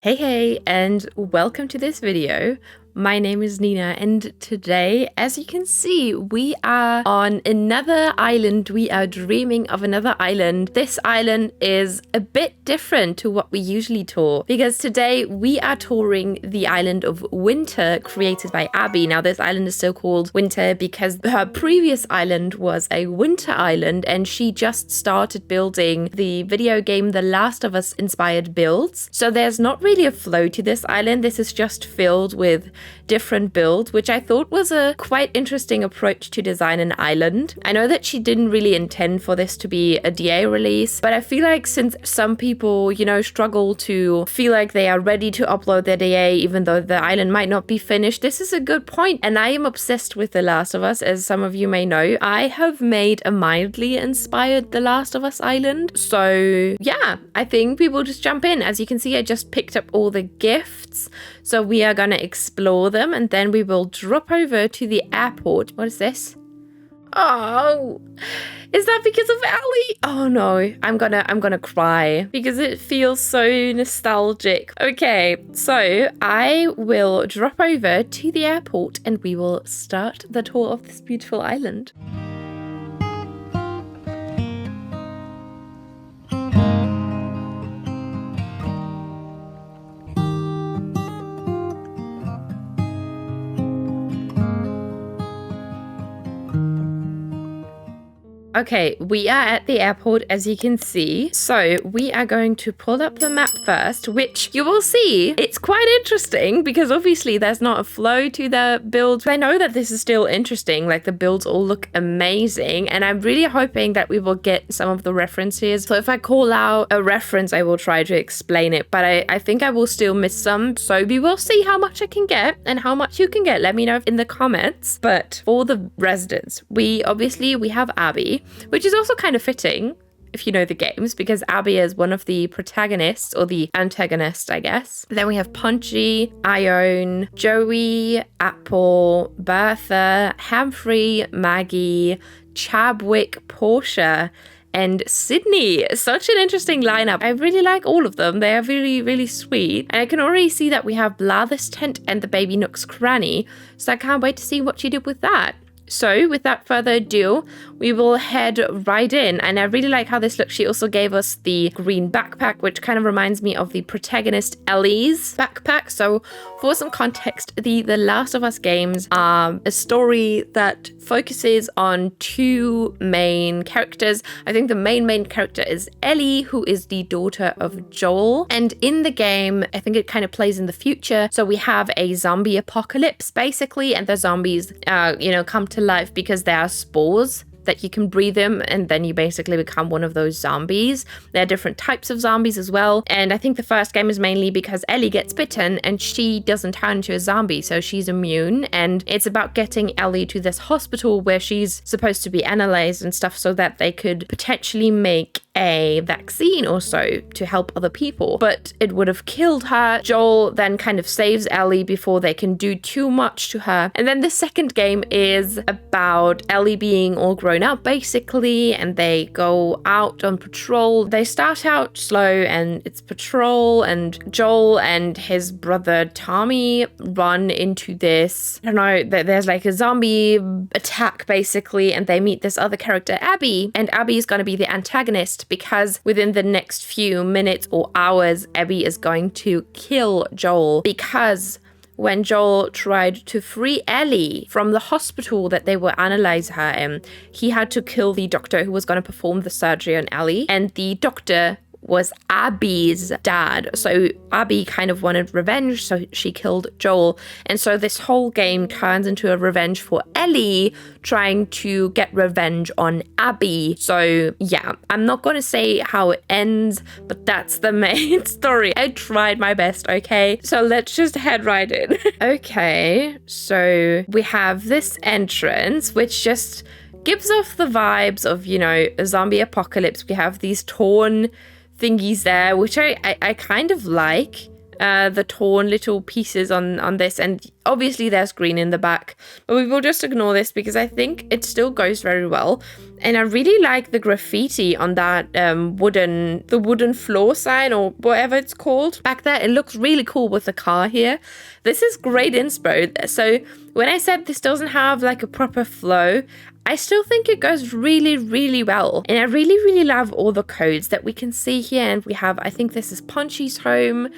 Hey, and welcome to this video. My name is Nina, and today, as you can see, we are on another island. We are dreaming of another island. This island is a bit different to what we usually tour, because today we are touring the island of Winter, created by Abbie. Now, this island is still called Winter because her previous island was a winter island, and she just started building the video game The Last of Us inspired builds. So there's not really a flow to this island. This is just filled with different builds, which I thought was a quite interesting approach to design an island. I know that she didn't really intend for this to be a DA release, but I feel like since some people, struggle to feel like they are ready to upload their DA even though the island might not be finished, this is a good point. And I am obsessed with The Last of Us, as some of you may know. I have made a mildly inspired The Last of Us island. So yeah, I think people just jump in. As you can see, I just picked up all the gifts. So we are gonna explore them, and then we will drop over to the airport. What is this? Oh, is that because of Ellie? Oh no, I'm gonna cry because it feels so nostalgic. Okay, so I will drop over to the airport and we will start the tour of this beautiful island. Okay, we are at the airport, as you can see. So we are going to pull up the map first, which you will see. It's quite interesting because obviously there's not a flow to the builds. I know that this is still interesting. Like, the builds all look amazing, and I'm really hoping that we will get some of the references. So if I call out a reference, I will try to explain it, but I think I will still miss some. So we will see how much I can get and how much you can get. Let me know in the comments. But for the residents, we have Abbie, which is also kind of fitting if you know the games, because Abbie is one of the protagonists, or the antagonist, I guess. Then we have Punchy, Ione, Joey, Apple, Bertha, Humphrey, Maggie, Chadwick, Portia, and Sydney. Such an interesting lineup. I really like all of them. They are really, really sweet. And I can already see that we have Blather's tent and the baby Nook's cranny, so I can't wait to see what she did with that. So without further ado, we will head right in. And I really like how this looks. She also gave us the green backpack, which kind of reminds me of the protagonist Ellie's backpack. So for some context, the Last of Us games are a story that focuses on two main characters. I think the main character is Ellie, who is the daughter of Joel. And in the game, I think it kind of plays in the future. So we have a zombie apocalypse, basically, and the zombies, come to life because there are spores that you can breathe them, and then you basically become one of those zombies. There are different types of zombies as well, and I think the first game is mainly because Ellie gets bitten and she doesn't turn into a zombie, so she's immune, and it's about getting Ellie to this hospital where she's supposed to be analyzed and stuff so that they could potentially make a vaccine or so to help other people, but it would have killed her. Joel then kind of saves Ellie before they can do too much to her. And then the second game is about Ellie being all grown up, basically, and they go out on patrol. They start out slow, and it's patrol, and Joel and his brother Tommy run into this, there's like a zombie attack, basically, and they meet this other character, Abbie, and Abbie is going to be the antagonist, because within the next few minutes or hours, Abbie is going to kill Joel, because when Joel tried to free Ellie from the hospital that they were analyzing her in, he had to kill the doctor who was going to perform the surgery on Ellie, and the doctor was Abbie's dad. So Abbie kind of wanted revenge, so she killed Joel. And so this whole game turns into a revenge for Ellie trying to get revenge on Abbie. So yeah, I'm not going to say how it ends, but that's the main story. I tried my best, okay? So let's just head right in. Okay, so we have this entrance, which just gives off the vibes of, a zombie apocalypse. We have these torn thingies there, which I kind of like. the torn little pieces on this, and obviously there's green in the back, but we will just ignore this because I think it still goes very well. And I really like the graffiti on that wooden floor sign or whatever it's called back there. It looks really cool with the car here. This is great inspo. So when I said this doesn't have like a proper flow, I still think it goes really, really well. And I really, really love all the codes that we can see here. And we have, I think this is Punchy's home.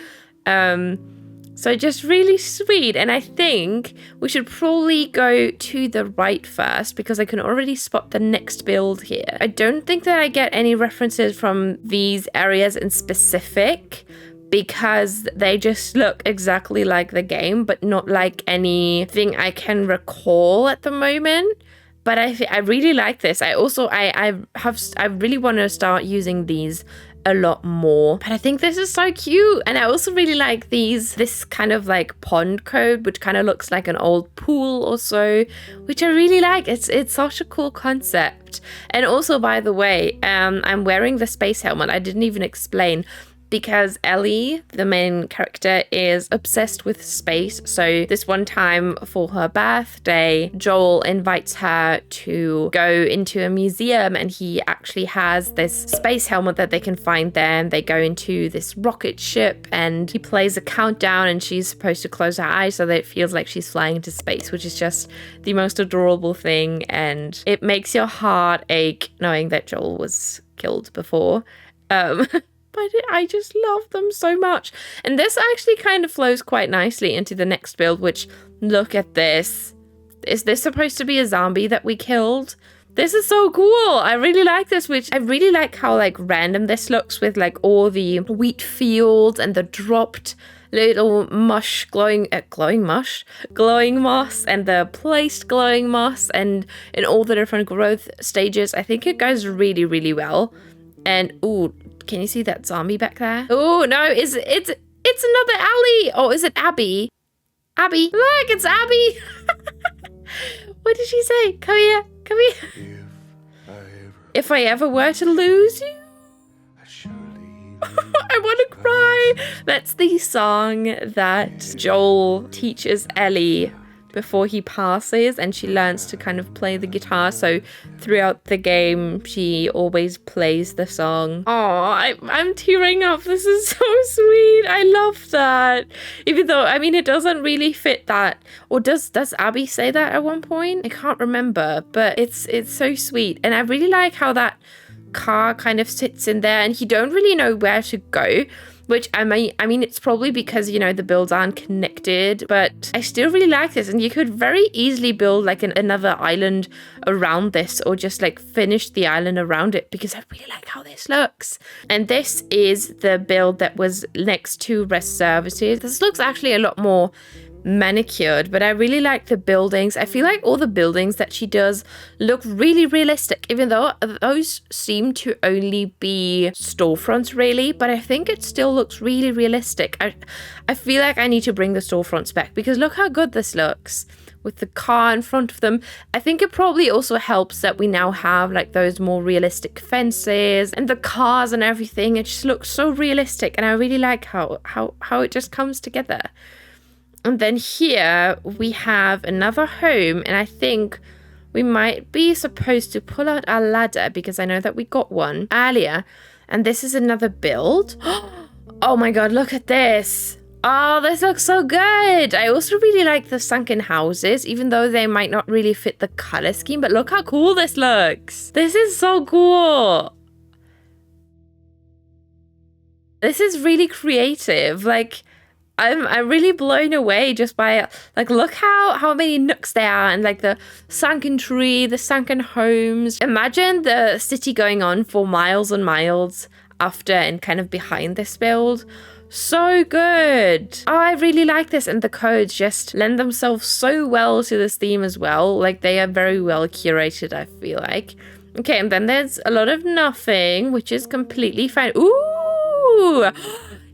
So just really sweet. And I think we should probably go to the right first because I can already spot the next build here. I don't think that I get any references from these areas in specific because they just look exactly like the game, but not like anything I can recall at the moment. But I really like this. I really want to start using these a lot more, but I think this is so cute. And I also really like this kind of like pond code, which kind of looks like an old pool or so, which I really like. It's such a cool concept. And also, by the way, I'm wearing the space helmet. I didn't even explain, because Ellie, the main character, is obsessed with space. So this one time for her birthday, Joel invites her to go into a museum, and he actually has this space helmet that they can find there. And they go into this rocket ship and he plays a countdown, and she's supposed to close her eyes so that it feels like she's flying into space, which is just the most adorable thing. And it makes your heart ache knowing that Joel was killed before. But I just love them so much. And this actually kind of flows quite nicely into the next build, which, look at this. Is this supposed to be a zombie that we killed? This is so cool. I really like this, which I really like how like random this looks with like all the wheat fields and the dropped little glowing moss and the placed glowing moss and in all the different growth stages. I think it goes really, really well. And ooh, can you see that zombie back there? Oh no, it's another Ellie. Oh, is it Abbie? Abbie, look, it's Abbie. What did she say? Come here, come here. If I ever were to lose you, I want to cry. That's the song that Joel teaches Ellie before he passes, and she learns to kind of play the guitar. So throughout the game, she always plays the song. Oh, I'm tearing up. This is so sweet. I love that. Even though, I mean, it doesn't really fit that. Or does Abbie say that at one point? I can't remember, but it's so sweet. And I really like how that car kind of sits in there and you don't really know where to go. Which I mean, it's probably because, you know, the builds aren't connected, but I still really like this. And you could very easily build like another island around this, or just like finish the island around it, because I really like how this looks. And this is the build that was next to rest services. This looks actually a lot more manicured, but I really like the buildings. I feel like all the buildings that she does look really realistic, even though those seem to only be storefronts really, but I think it still looks really realistic. I feel like I need to bring the storefronts back, because look how good this looks with the car in front of them. I think it probably also helps that we now have like those more realistic fences and the cars and everything. It just looks so realistic, and I really like how it just comes together. And then here we have another home, and I think we might be supposed to pull out our ladder because I know that we got one earlier. And this is another build. Oh my god, look at this. Oh, this looks so good. I also really like the sunken houses, even though they might not really fit the color scheme, but look how cool this looks. This is so cool. This is really creative. Like, I'm really blown away just by, like, look how many nooks there are, and like the sunken tree, the sunken homes. Imagine the city going on for miles and miles after and kind of behind this build. So good. Oh, I really like this, and the codes just lend themselves so well to this theme as well. Like, they are very well curated, I feel like. Okay, and then there's a lot of nothing, which is completely fine. Ooh!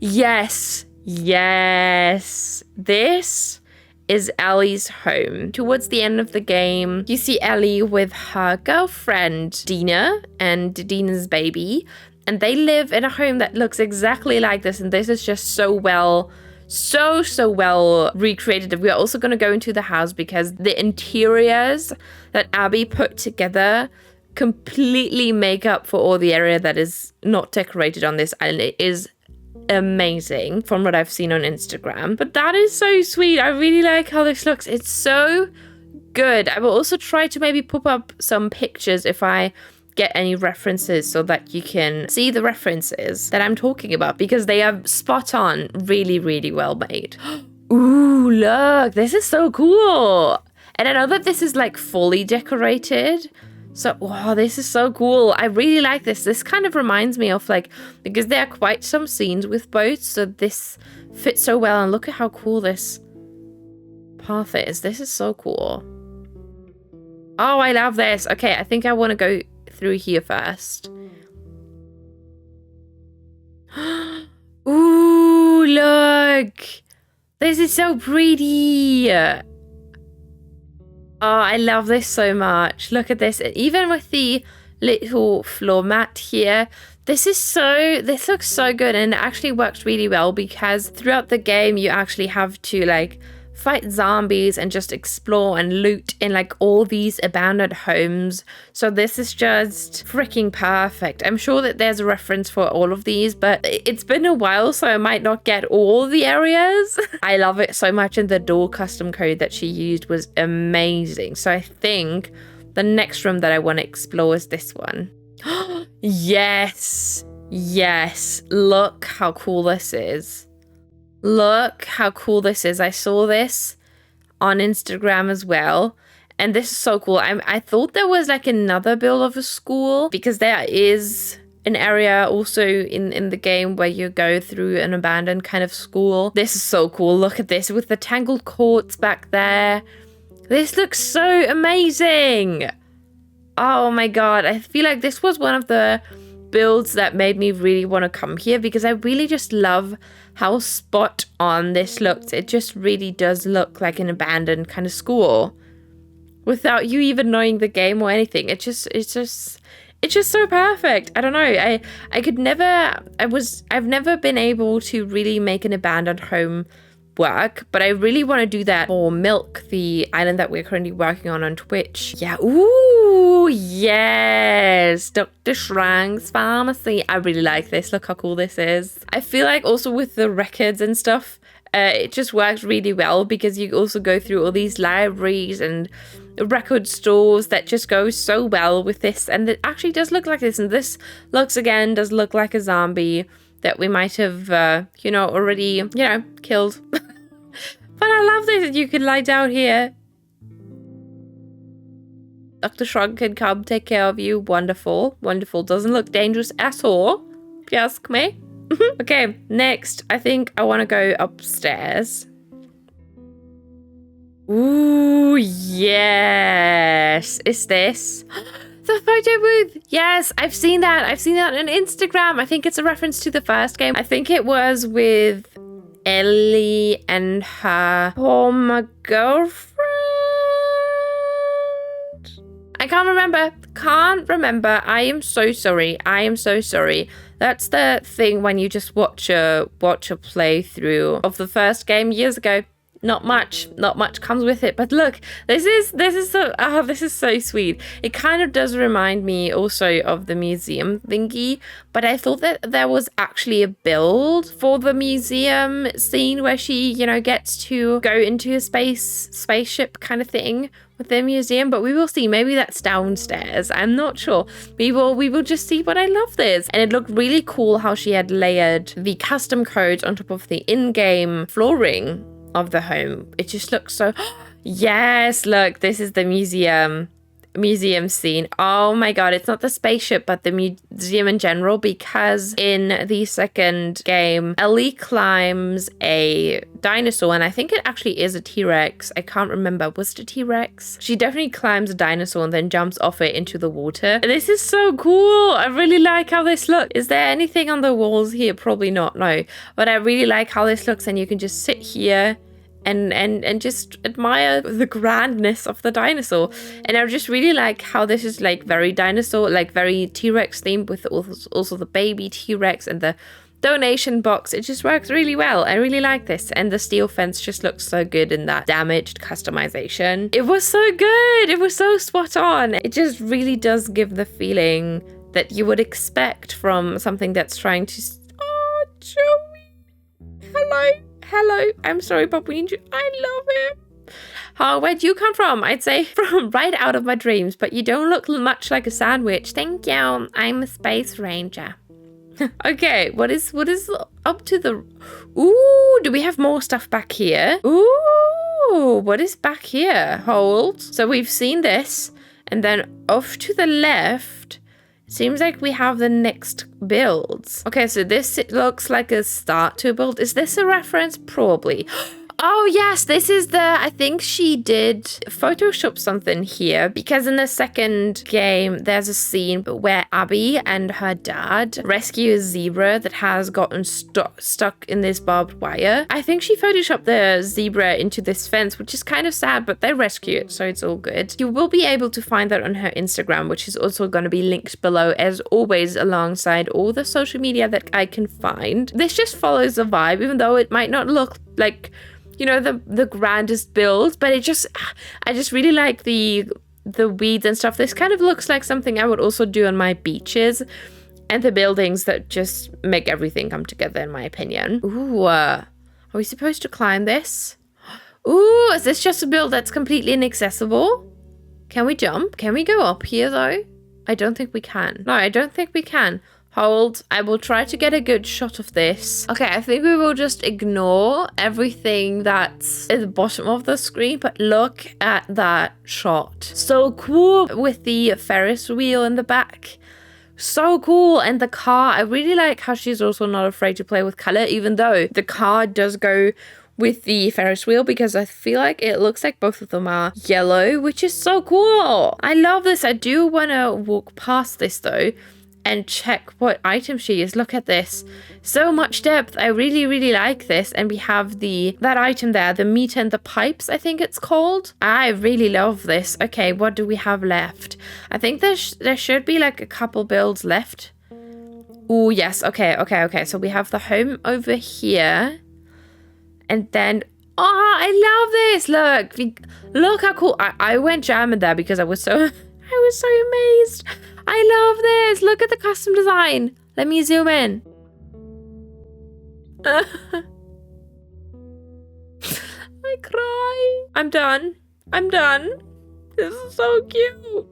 Yes! Yes, this is Ellie's home. Towards the end of the game, you see Ellie with her girlfriend, Dina, and Dina's baby. And they live in a home that looks exactly like this. And this is just so well so well recreated. We are also going to go into the house because the interiors that Abbie put together completely make up for all the area that is not decorated on this island. It is amazing from what I've seen on Instagram. But that is so sweet. I really like how this looks. It's so good. I will also try to maybe pop up some pictures if I get any references so that you can see the references that I'm talking about, because they are spot on, really well made. Ooh, look, this is so cool. And I know that this is like fully decorated. So, wow, this is so cool. I really like this. This kind of reminds me of like, because there are quite some scenes with boats, so this fits so well. And look at how cool this path is. This is so cool. Oh, I love this. Okay, I think I want to go through here first. Ooh, look. This is so pretty. Oh, I love this so much. Look at this. Even with the little floor mat here, this looks so good, and it actually works really well because throughout the game you actually have to like fight zombies and just explore and loot in like all these abandoned homes. So this is just freaking perfect. I'm sure that there's a reference for all of these, but it's been a while, so I might not get all the areas. I love it so much, and the door custom code that she used was amazing. So I think the next room that I want to explore is this one. Yes, look how cool this is. Look how cool this is. I saw this on Instagram as well, and this is so cool. I thought there was like another build of a school, because there is an area also in the game where you go through an abandoned kind of school. This is so cool. Look at this with the tangled courts back there. This looks so amazing. Oh my god, I feel like this was one of the builds that made me really want to come here, because I really just love how spot on this looks. It just really does look like an abandoned kind of school without you even knowing the game or anything. It's just so perfect. I don't know. I've never been able to really make an abandoned home work, but I really want to do that for Milk, the island that we're currently working on Twitch. Yeah. Ooh, yes. Dr. Shrang's pharmacy. I really like this. Look how cool this is. I feel like also with the records and stuff, it just works really well, because you also go through all these libraries and record stores that just go so well with this. And it actually does look like this. And this does look like a zombie that we might have, already, killed. But I love this. You can lie down here. Dr. Shrug can come take care of you. Wonderful. Wonderful. Doesn't look dangerous at all, if you ask me. Okay, next, I think I want to go upstairs. Ooh, yes. Is this the photo booth? Yes, I've seen that. I've seen that on Instagram. I think it's a reference to the first game. I think it was with Ellie and her former girlfriend. I can't remember. I am so sorry. That's the thing when you just watch a playthrough of the first game years ago. Not much comes with it, but look, this is so sweet. It kind of does remind me also of the museum thingy, but I thought that there was actually a build for the museum scene where she, gets to go into a spaceship kind of thing with the museum, but we will see. Maybe that's downstairs. I'm not sure. We will just see, but I love this. And it looked really cool how she had layered the custom codes on top of the in-game flooring of the home. It just looks so yes, look, this is the museum scene. Oh my god, it's not the spaceship but the museum in general, because in the second game Ellie climbs a dinosaur, and I think it actually is a T-Rex. I can't remember. Was it a T-Rex? She definitely climbs a dinosaur and then jumps off it into the water. This is so cool. I really like how this looks. Is there anything on the walls here? Probably not, no. But I really like how this looks, and you can just sit here and just admire the grandness of the dinosaur. And I just really like how this is like very dinosaur, like very T-Rex themed, with also the baby T-Rex and the donation box. It just works really well. I really like this. And the steel fence just looks so good in that damaged customization. It was so good. It was so spot on. It just really does give the feeling that you would expect from something that's trying to... Oh, Joey. Hello. Hello. I'm sorry, but we need you. I love him. Oh, where'd you come from? I'd say from right out of my dreams, but you don't look much like a sandwich. Thank you. I'm a space ranger. Okay, what is up to the... Ooh, do we have more stuff back here? Ooh, what is back here? Hold. So we've seen this, and then off to the left, it seems like we have the next builds. Okay, so this looks like a start to a build. Is this a reference? Probably. Oh, yes, this is I think she did Photoshop something here, because in the second game, there's a scene where Abbie and her dad rescue a zebra that has gotten stuck in this barbed wire. I think she Photoshopped the zebra into this fence, which is kind of sad, but they rescue it, so it's all good. You will be able to find that on her Instagram, which is also going to be linked below, as always, alongside all the social media that I can find. This just follows the vibe, even though it might not look like... you know, the grandest build, but I just really like the weeds and stuff. This kind of looks like something I would also do on my beaches, and the buildings that just make everything come together, in my opinion. Ooh, are we supposed to climb this? Ooh, is this just a build that's completely inaccessible? Can we jump? Can we go up here though? I don't think we can. No, I don't think we can. Hold, I will try to get a good shot of this. Okay, I think we will just ignore everything that's at the bottom of the screen, but look at that shot. So cool with the Ferris wheel in the back. So cool. And the car, I really like how she's also not afraid to play with color, even though the car does go with the Ferris wheel, because I feel like it looks like both of them are yellow, which is so cool. I love this. I do want to walk past this though and check what item she is. Look at this. So much depth. I really, really like this. And we have that item there, the meat and the pipes, I think it's called. I really love this. Okay, what do we have left? I think there should be like a couple builds left. Oh, yes. Okay. So we have the home over here. And then... oh, I love this. Look how cool. I went German there because I was so amazed. I love this. Look at the custom design. Let me zoom in. I cry. I'm done. This is so cute.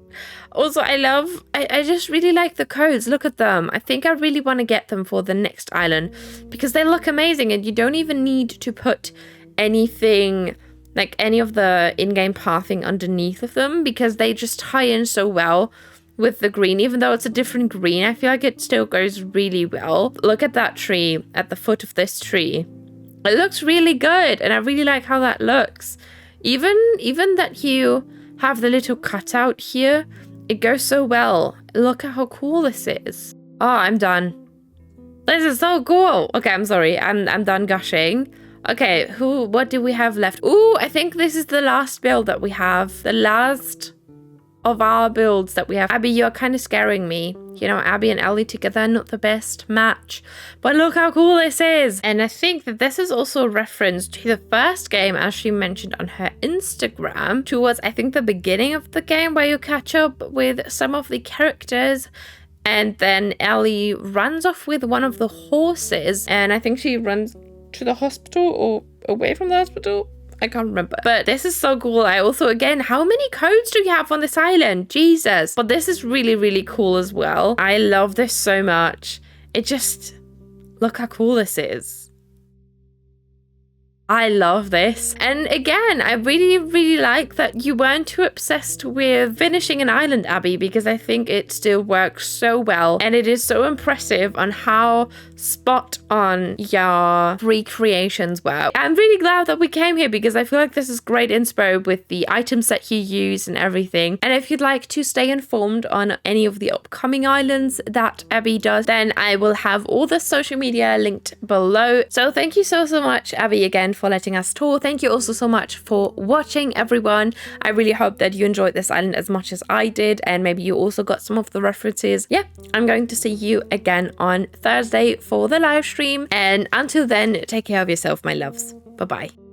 Also, I just really like the codes. Look at them. I think I really want to get them for the next island because they look amazing, and you don't even need to put anything, like any of the in-game pathing underneath of them, because they just tie in so well with the green. Even though it's a different green, I feel like it still goes really well. Look at that tree at the foot of this tree. It looks really good, and I really like how that looks. Even that you have the little cutout here, it goes so well. Look at how cool this is. Oh, I'm done. This is so cool. Okay, I'm sorry. I'm done gushing. Okay, what do we have left? Ooh, I think this is the last build that we have. The last of our builds that we have. Abbie, you're kind of scaring me. You know, Abbie and Ellie together, not the best match. But look how cool this is. And I think that this is also a reference to the first game, as she mentioned on her Instagram, towards, I think, the beginning of the game, where you catch up with some of the characters. And then Ellie runs off with one of the horses. And I think she runs to the hospital or away from the hospital. I can't remember. But this is so cool. I also, again, how many codes do you have on this island? Jesus. But this is really, really cool as well. I love this so much. It just... look how cool this is. I love this. And again, I really, really like that you weren't too obsessed with finishing an island, Abbie, because I think it still works so well. And it is so impressive on how spot on your recreations were. I'm really glad that we came here, because I feel like this is great inspo with the items that you use and everything. And if you'd like to stay informed on any of the upcoming islands that Abbie does, then I will have all the social media linked below. So thank you so much, Abbie, again, for letting us tour. Thank you also so much for watching, everyone. I really hope that you enjoyed this island as much as I did, and maybe you also got some of the references. Yeah, I'm going to see you again on Thursday for the live stream, and until then, take care of yourself, my loves. Bye bye.